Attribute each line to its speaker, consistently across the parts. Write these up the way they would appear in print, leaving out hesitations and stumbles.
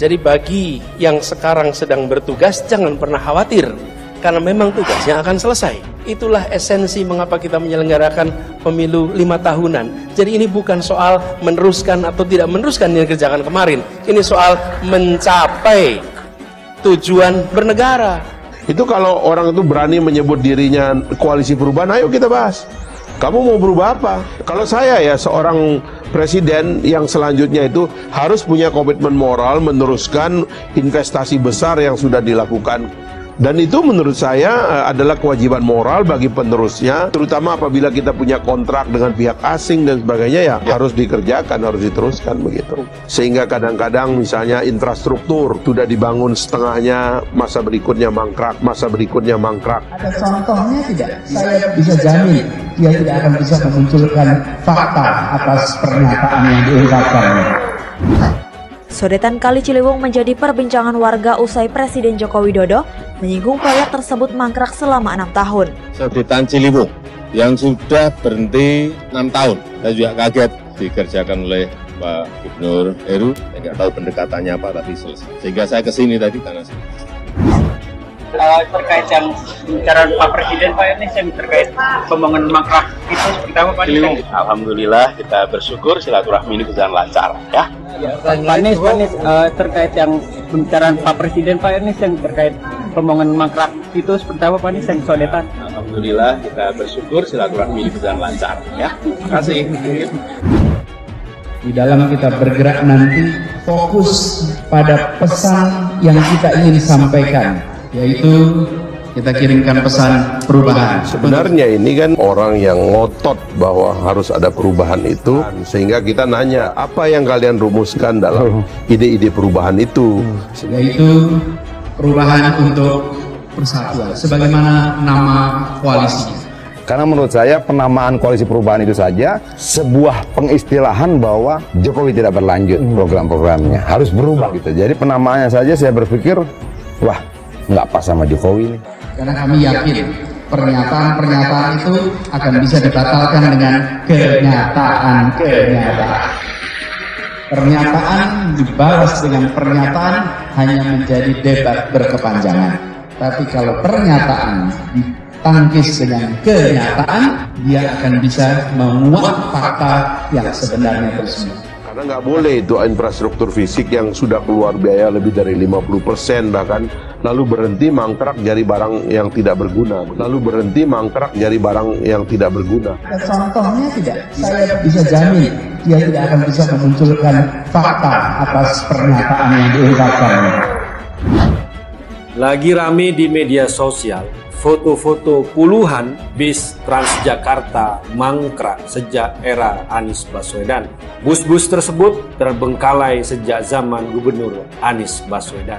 Speaker 1: Jadi bagi yang sekarang sedang bertugas, jangan pernah khawatir, karena memang tugasnya akan selesai. Itulah esensi mengapa kita menyelenggarakan pemilu 5 tahunan. Jadi ini bukan soal meneruskan atau tidak meneruskan yang dikerjakan kemarin. Ini soal mencapai tujuan bernegara.
Speaker 2: Itu kalau orang itu berani menyebut dirinya koalisi perubahan, ayo kita bahas. Kamu mau berubah apa? Kalau saya ya seorang presiden yang selanjutnya itu harus punya komitmen moral meneruskan investasi besar yang sudah dilakukan. Dan itu menurut saya adalah kewajiban moral bagi penerusnya, terutama apabila kita punya kontrak dengan pihak asing dan sebagainya, ya harus dikerjakan, harus diteruskan begitu. Sehingga kadang-kadang misalnya infrastruktur sudah dibangun setengahnya, masa berikutnya mangkrak, masa berikutnya mangkrak.
Speaker 3: Ada contohnya tidak? Saya bisa jamin dia tidak akan bisa memunculkan fakta atas pernyataan yang diungkapkannya.
Speaker 4: Sodetan Kali Ciliwung menjadi perbincangan warga usai Presiden Joko Widodo menyinggung proyek tersebut mangkrak selama 6 tahun.
Speaker 5: Sodetan Ciliwung yang sudah berhenti 6 tahun, saya juga kaget dikerjakan oleh Pak Gubernur Heru. Saya nggak tahu pendekatannya apa, tapi selesai. Sehingga saya kesini tadi karena
Speaker 6: terkait yang pembicaraan Pak Presiden, Pak, ini yang terkait pembangunan mangkrak itu seperti apa, Pak?
Speaker 7: Alhamdulillah, kita bersyukur silaturahmi ini berjalan lancar, ya.
Speaker 6: Pak Anies, terkait yang pembicaraan Pak Presiden, Pak Anies yang terkait pembangunan mangkrak itu seperti apa, Pak Anies yang sodetan?
Speaker 7: Alhamdulillah, kita bersyukur silaturahmi ini berjalan lancar, ya. Terima kasih.
Speaker 3: Di dalam kita bergerak nanti fokus pada pesan yang kita ingin sampaikan, yaitu kita kirimkan pesan perubahan.
Speaker 2: Sebenarnya ini kan orang yang ngotot bahwa harus ada perubahan itu, sehingga kita nanya, apa yang kalian rumuskan dalam ide-ide perubahan itu?
Speaker 3: Yaitu perubahan untuk persatuan, sebagaimana nama koalisinya.
Speaker 8: Karena menurut saya penamaan koalisi perubahan itu saja sebuah pengistilahan bahwa Jokowi tidak berlanjut program-programnya, harus berubah gitu. Jadi penamaannya saja saya berpikir, wah, nggak pas sama Jokowi ini.
Speaker 3: Karena kami yakin pernyataan-pernyataan itu akan bisa dibatalkan dengan kenyataan. Pernyataan dibalas dengan pernyataan hanya menjadi debat berkepanjangan. Tapi kalau pernyataan ditangkis dengan kenyataan, dia akan bisa menguak fakta yang sebenarnya tersebut.
Speaker 2: Karena nggak boleh itu infrastruktur fisik yang sudah keluar biaya lebih dari 50% bahkan, lalu berhenti mangkrak jadi barang yang tidak berguna.
Speaker 3: Contohnya tidak, saya bisa jamin dia tidak akan bisa memunculkan fakta atas pernyataan yang diungkapkannya.
Speaker 9: Lagi rame di media sosial, foto-foto puluhan bis Transjakarta mangkrak sejak era Anies Baswedan. Bus-bus tersebut terbengkalai sejak zaman Gubernur Anies Baswedan.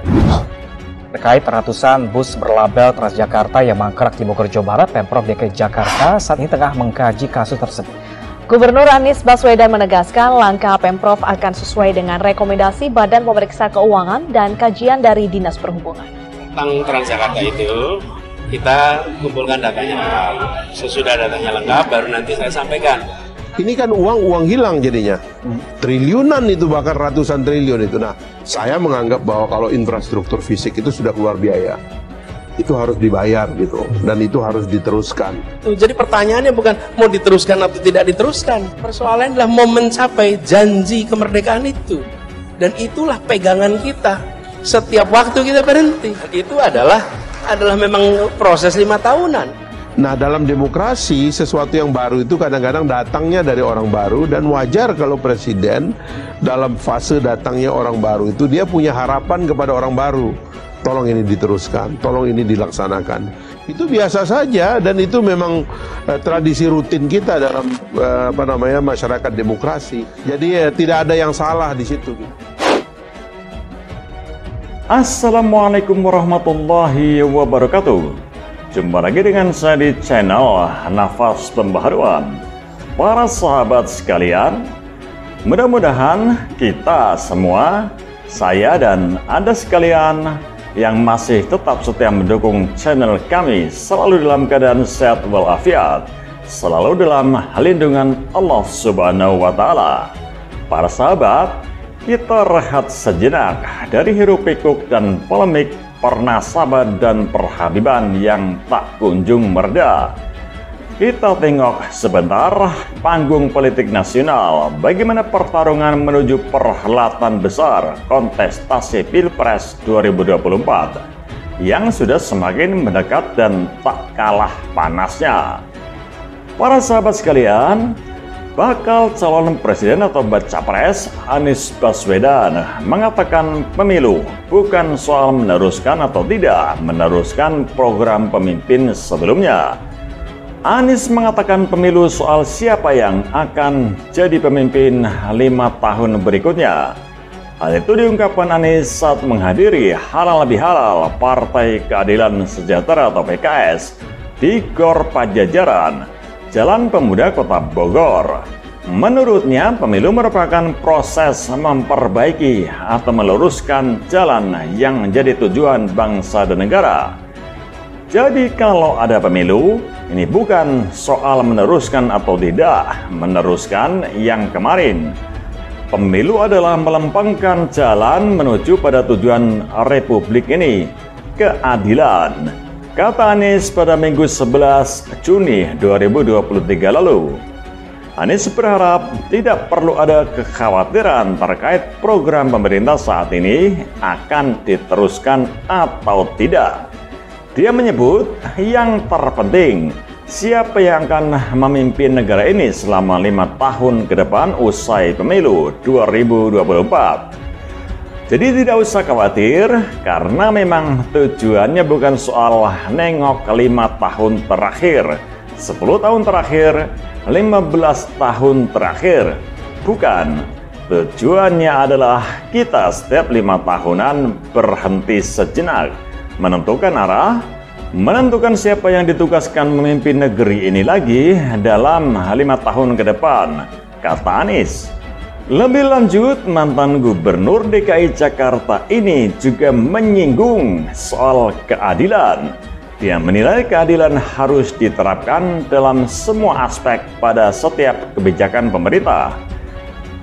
Speaker 10: Terkait ratusan bus berlabel Transjakarta yang mangkrak di Bogor, Jawa Barat, Pemprov DKI Jakarta saat ini tengah mengkaji kasus tersebut.
Speaker 4: Gubernur Anies Baswedan menegaskan langkah Pemprov akan sesuai dengan rekomendasi Badan Pemeriksa Keuangan dan kajian dari Dinas Perhubungan.
Speaker 1: Tentang Transjakarta itu, kita kumpulkan datanya lengkap. Sesudah datanya lengkap, baru nanti saya sampaikan.
Speaker 2: Ini kan uang hilang jadinya. Triliunan itu, bahkan ratusan triliun itu. Nah, saya menganggap bahwa kalau infrastruktur fisik itu sudah keluar biaya, itu harus dibayar gitu. Dan itu harus diteruskan.
Speaker 1: Jadi pertanyaannya bukan mau diteruskan atau tidak diteruskan. Persoalannya adalah mau mencapai janji kemerdekaan itu. Dan itulah pegangan kita. Setiap waktu kita berhenti. Itu adalah memang proses 5 tahunan.
Speaker 2: Nah, dalam demokrasi sesuatu yang baru itu kadang-kadang datangnya dari orang baru, dan wajar kalau presiden dalam fase datangnya orang baru itu dia punya harapan kepada orang baru. Tolong ini diteruskan, tolong ini dilaksanakan. Itu biasa saja, dan itu memang tradisi rutin kita dalam masyarakat demokrasi. Jadi tidak ada yang salah di situ.
Speaker 11: Assalamualaikum warahmatullahi wabarakatuh. Jumpa lagi dengan saya di channel Nafas Pembaharuan. Para sahabat sekalian, mudah-mudahan kita semua, saya dan Anda sekalian yang masih tetap setia mendukung channel kami, selalu dalam keadaan sehat walafiat, selalu dalam lindungan Allah Subhanahu wa Ta'ala. Para sahabat, kita rehat sejenak dari hiruk-pikuk dan polemik pernasaban dan perhabiban yang tak kunjung mereda. Kita tengok sebentar panggung politik nasional, bagaimana pertarungan menuju perhelatan besar kontestasi Pilpres 2024 yang sudah semakin mendekat dan tak kalah panasnya. Para sahabat sekalian, bakal calon presiden atau baca pres Anies Baswedan mengatakan pemilu bukan soal meneruskan atau tidak meneruskan program pemimpin sebelumnya. Anies mengatakan pemilu soal siapa yang akan jadi pemimpin 5 tahun berikutnya. Hal itu diungkapkan Anies saat menghadiri halal bihalal Partai Keadilan Sejahtera atau PKS di Gor Pajajaran, Jalan Pemuda Kota Bogor. Menurutnya, pemilu merupakan proses memperbaiki atau meluruskan jalan yang menjadi tujuan bangsa dan negara. Jadi kalau ada pemilu, ini bukan soal meneruskan atau tidak meneruskan yang kemarin. Pemilu adalah melempengkan jalan menuju pada tujuan Republik ini, keadilan. Kata Anies pada Minggu 11 Juni 2023 lalu. Anies berharap tidak perlu ada kekhawatiran terkait program pemerintah saat ini akan diteruskan atau tidak. Dia menyebut yang terpenting siapa yang akan memimpin negara ini selama 5 tahun ke depan usai pemilu 2024. Jadi tidak usah khawatir karena memang tujuannya bukan soal nengok 5 tahun terakhir, 10 tahun terakhir, 15 tahun terakhir. Bukan. Tujuannya adalah kita setiap 5 tahunan berhenti sejenak, menentukan arah, menentukan siapa yang ditugaskan memimpin negeri ini lagi dalam 5 tahun ke depan, kata Anies. Lebih lanjut, mantan Gubernur DKI Jakarta ini juga menyinggung soal keadilan. Dia menilai keadilan harus diterapkan dalam semua aspek pada setiap kebijakan pemerintah.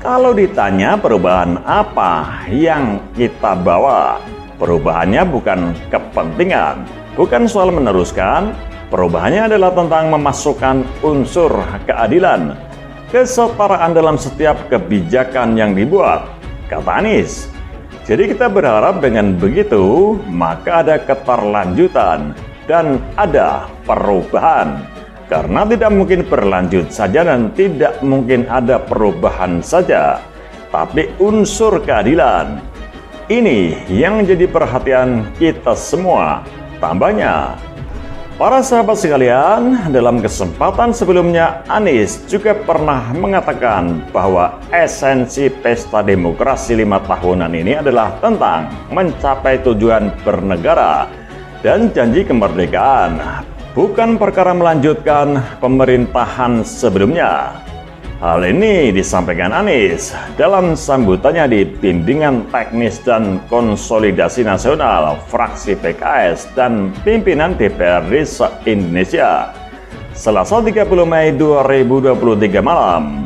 Speaker 11: Kalau ditanya perubahan apa yang kita bawa, perubahannya bukan kepentingan, bukan soal meneruskan, perubahannya adalah tentang memasukkan unsur keadilan, kesetaraan dalam setiap kebijakan yang dibuat, kata Anies. Jadi kita berharap dengan begitu, maka ada keterlanjutan dan ada perubahan. Karena tidak mungkin berlanjut saja dan tidak mungkin ada perubahan saja. Tapi unsur keadilan, ini yang menjadi perhatian kita semua. Tambahnya, para sahabat sekalian, dalam kesempatan sebelumnya Anies juga pernah mengatakan bahwa esensi pesta demokrasi 5 tahunan ini adalah tentang mencapai tujuan bernegara dan janji kemerdekaan, bukan perkara melanjutkan pemerintahan sebelumnya. Hal ini disampaikan Anies dalam sambutannya di Bimbingan Teknis dan Konsolidasi Nasional Fraksi PKS dan Pimpinan DPRD se-Indonesia Selasa 30 Mei 2023 malam.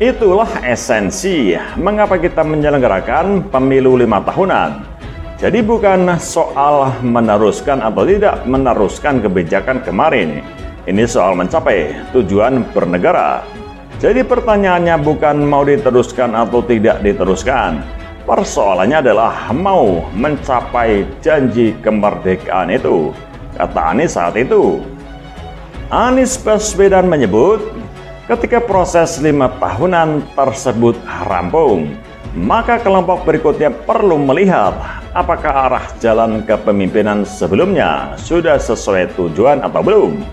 Speaker 11: Itulah esensi mengapa kita menyelenggarakan pemilu 5 tahunan. Jadi bukan soal meneruskan atau tidak meneruskan kebijakan kemarin. Ini soal mencapai tujuan bernegara. Jadi pertanyaannya bukan mau diteruskan atau tidak diteruskan. Persoalannya adalah mau mencapai janji kemerdekaan itu, kata Anies saat itu. Anies Baswedan menyebut, ketika proses 5 tahunan tersebut rampung, maka kelompok berikutnya perlu melihat apakah arah jalan kepemimpinan sebelumnya sudah sesuai tujuan atau belum.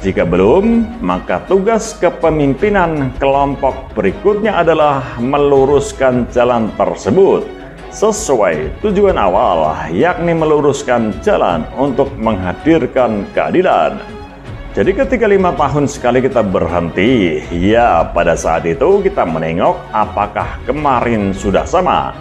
Speaker 11: Jika belum, maka tugas kepemimpinan kelompok berikutnya adalah meluruskan jalan tersebut sesuai tujuan awal, yakni meluruskan jalan untuk menghadirkan keadilan. Jadi ketika 5 tahun sekali kita berhenti, ya pada saat itu kita menengok apakah kemarin sudah sama.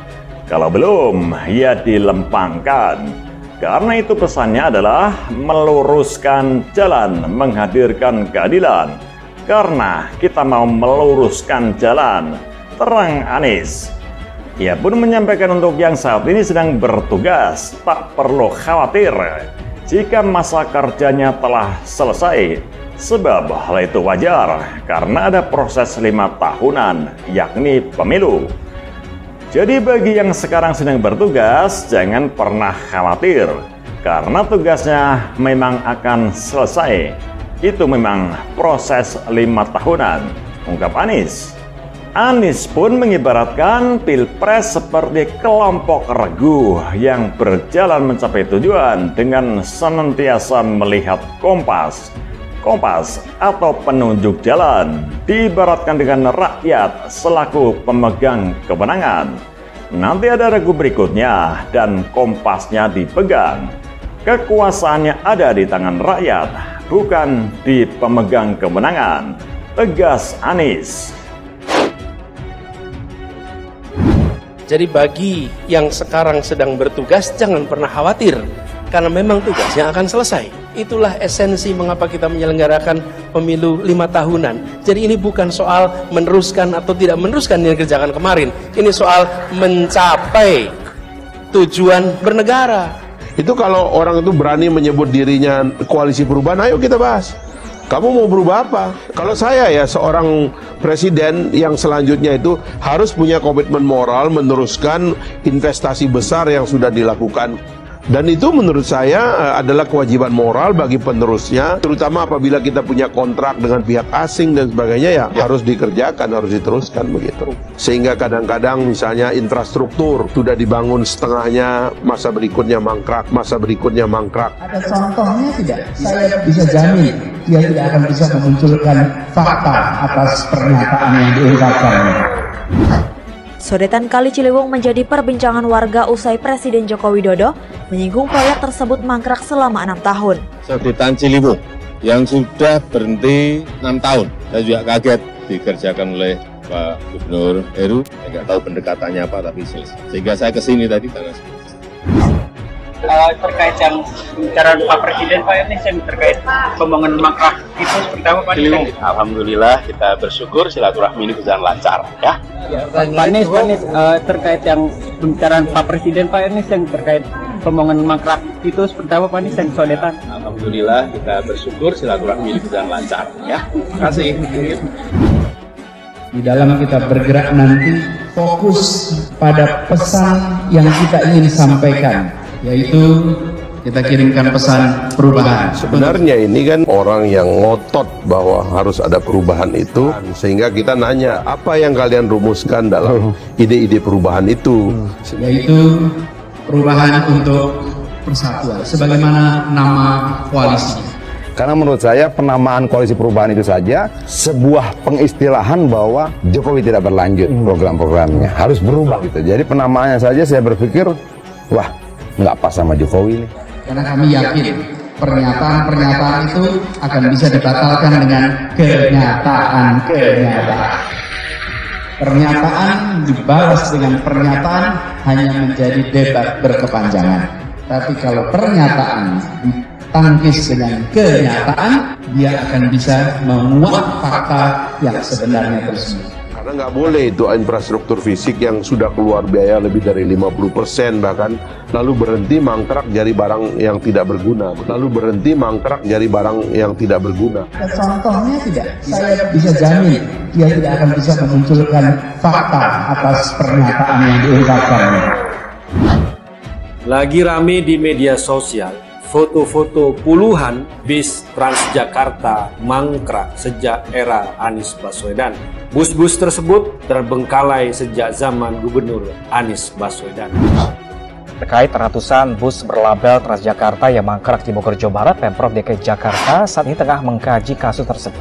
Speaker 11: Kalau belum, ya dilempangkan. Karena itu pesannya adalah meluruskan jalan, menghadirkan keadilan. Karena kita mau meluruskan jalan, terang Anies. Ia pun menyampaikan untuk yang saat ini sedang bertugas, tak perlu khawatir jika masa kerjanya telah selesai. Sebab hal itu wajar karena ada proses 5 tahunan, yakni pemilu. Jadi bagi yang sekarang sedang bertugas, jangan pernah khawatir karena tugasnya memang akan selesai. Itu memang proses 5 tahunan, ungkap Anies. Anies pun mengibaratkan Pilpres seperti kelompok regu yang berjalan mencapai tujuan dengan senantiasa melihat kompas. Kompas atau penunjuk jalan diibaratkan dengan rakyat selaku pemegang kemenangan. Nanti ada regu berikutnya dan kompasnya dipegang. Kekuasaannya ada di tangan rakyat, bukan di pemegang kemenangan, tegas Anies.
Speaker 1: Jadi bagi yang sekarang sedang bertugas, jangan pernah khawatir, karena memang tugasnya akan selesai. Itulah esensi mengapa kita menyelenggarakan pemilu 5 tahunan. Jadi ini bukan soal meneruskan atau tidak meneruskan yang dikerjakan kemarin. Ini soal mencapai tujuan bernegara.
Speaker 2: Itu kalau orang itu berani menyebut dirinya koalisi perubahan, ayo kita bahas. Kamu mau berubah apa? Kalau saya ya seorang presiden yang selanjutnya itu harus punya komitmen moral meneruskan investasi besar yang sudah dilakukan. Dan itu menurut saya adalah kewajiban moral bagi penerusnya, terutama apabila kita punya kontrak dengan pihak asing dan sebagainya, ya harus dikerjakan, harus diteruskan begitu. Sehingga kadang-kadang misalnya infrastruktur sudah dibangun setengahnya, masa berikutnya mangkrak, masa berikutnya mangkrak.
Speaker 3: Ada contohnya tidak? Saya bisa jamin dia tidak akan bisa memunculkan fakta atas pernyataan yang diungkapkan.
Speaker 4: Sodetan Kali Ciliwung menjadi perbincangan warga usai Presiden Joko Widodo menyinggung proyek tersebut mangkrak selama 6 tahun.
Speaker 5: Sodetan Ciliwung yang sudah berhenti 6 tahun. Saya juga kaget dikerjakan oleh Pak Gubernur Heru. Saya nggak tahu pendekatannya apa, tapi selesai. Sehingga saya kesini tadi karena
Speaker 6: terkait yang pembicaraan Pak Presiden, Pak Anies yang terkait pembangunan mangkrak itu seperti apa Pak?
Speaker 7: Alhamdulillah kita bersyukur silaturahmi ini berjalan lancar ya.
Speaker 6: Pak Anies, terkait yang pembicaraan Pak Presiden, Pak Anies yang terkait pembangunan mangkrak itu seperti apa Pak Anies yang sodetan?
Speaker 7: Alhamdulillah kita bersyukur silaturahmi ini berjalan lancar ya. Terima kasih.
Speaker 3: Di dalam kita bergerak nanti fokus pada pesan yang kita ingin sampaikan, yaitu kita kirimkan pesan perubahan.
Speaker 2: Sebenarnya ini kan orang yang ngotot bahwa harus ada perubahan itu, sehingga kita nanya apa yang kalian rumuskan dalam ide-ide perubahan itu,
Speaker 3: yaitu perubahan untuk persatuan sebagaimana nama koalisi.
Speaker 8: Karena menurut saya penamaan koalisi perubahan itu saja sebuah pengistilahan bahwa Jokowi tidak berlanjut program-programnya, harus berubah gitu. Jadi penamaannya saja saya berpikir, wah nggak pas sama Jokowi nih.
Speaker 3: Karena kami yakin pernyataan-pernyataan itu akan bisa dibatalkan dengan kenyataan. Pernyataan dibalas dengan pernyataan hanya menjadi debat berkepanjangan. Tapi kalau pernyataan tangkis dengan kenyataan, dia akan bisa menguak fakta yang sebenarnya tersebut.
Speaker 2: Karena nggak boleh itu infrastruktur fisik yang sudah keluar biaya lebih dari 50% bahkan, lalu berhenti mangkrak jadi barang yang tidak berguna.
Speaker 3: Contohnya tidak? Saya bisa jamin dia tidak akan bisa memunculkan fakta atas pernyataan yang diungkapkan.
Speaker 9: Lagi rame di media sosial foto-foto puluhan bis Transjakarta mangkrak sejak era Anies Baswedan. Bus-bus tersebut terbengkalai sejak zaman Gubernur Anies Baswedan.
Speaker 10: Terkait ratusan bus berlabel Transjakarta yang mangkrak di Bogor, Jawa Barat, Pemprov DKI Jakarta saat ini tengah mengkaji kasus tersebut.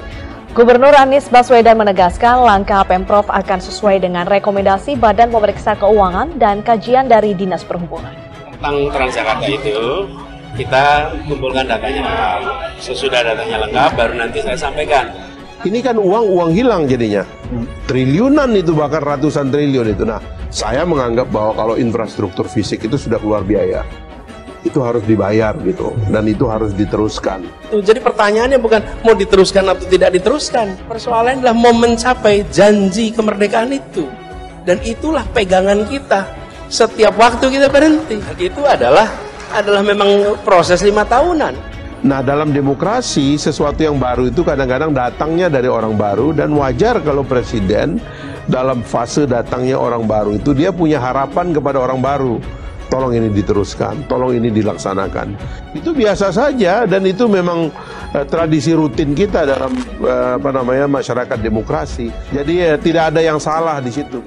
Speaker 12: Gubernur Anies Baswedan menegaskan langkah Pemprov akan sesuai dengan rekomendasi Badan Pemeriksa Keuangan dan kajian dari Dinas Perhubungan.
Speaker 1: Tentang Transjakarta itu, kita kumpulkan datanya lengkap. Sesudah datanya lengkap, baru nanti saya sampaikan.
Speaker 2: Ini kan uang hilang jadinya. Triliunan itu, bahkan ratusan triliun itu. Nah, saya menganggap bahwa kalau infrastruktur fisik itu sudah keluar biaya, itu harus dibayar gitu, dan itu harus diteruskan.
Speaker 1: Jadi pertanyaannya bukan mau diteruskan atau tidak diteruskan. Persoalannya adalah mau mencapai janji kemerdekaan itu. Dan itulah pegangan kita. Setiap waktu kita berhenti. Itu adalah memang proses 5 tahunan.
Speaker 2: Nah, dalam demokrasi sesuatu yang baru itu kadang-kadang datangnya dari orang baru, dan wajar kalau presiden dalam fase datangnya orang baru itu dia punya harapan kepada orang baru. Tolong ini diteruskan, tolong ini dilaksanakan. Itu biasa saja, dan itu memang tradisi rutin kita dalam masyarakat demokrasi. Jadi tidak ada yang salah di situ.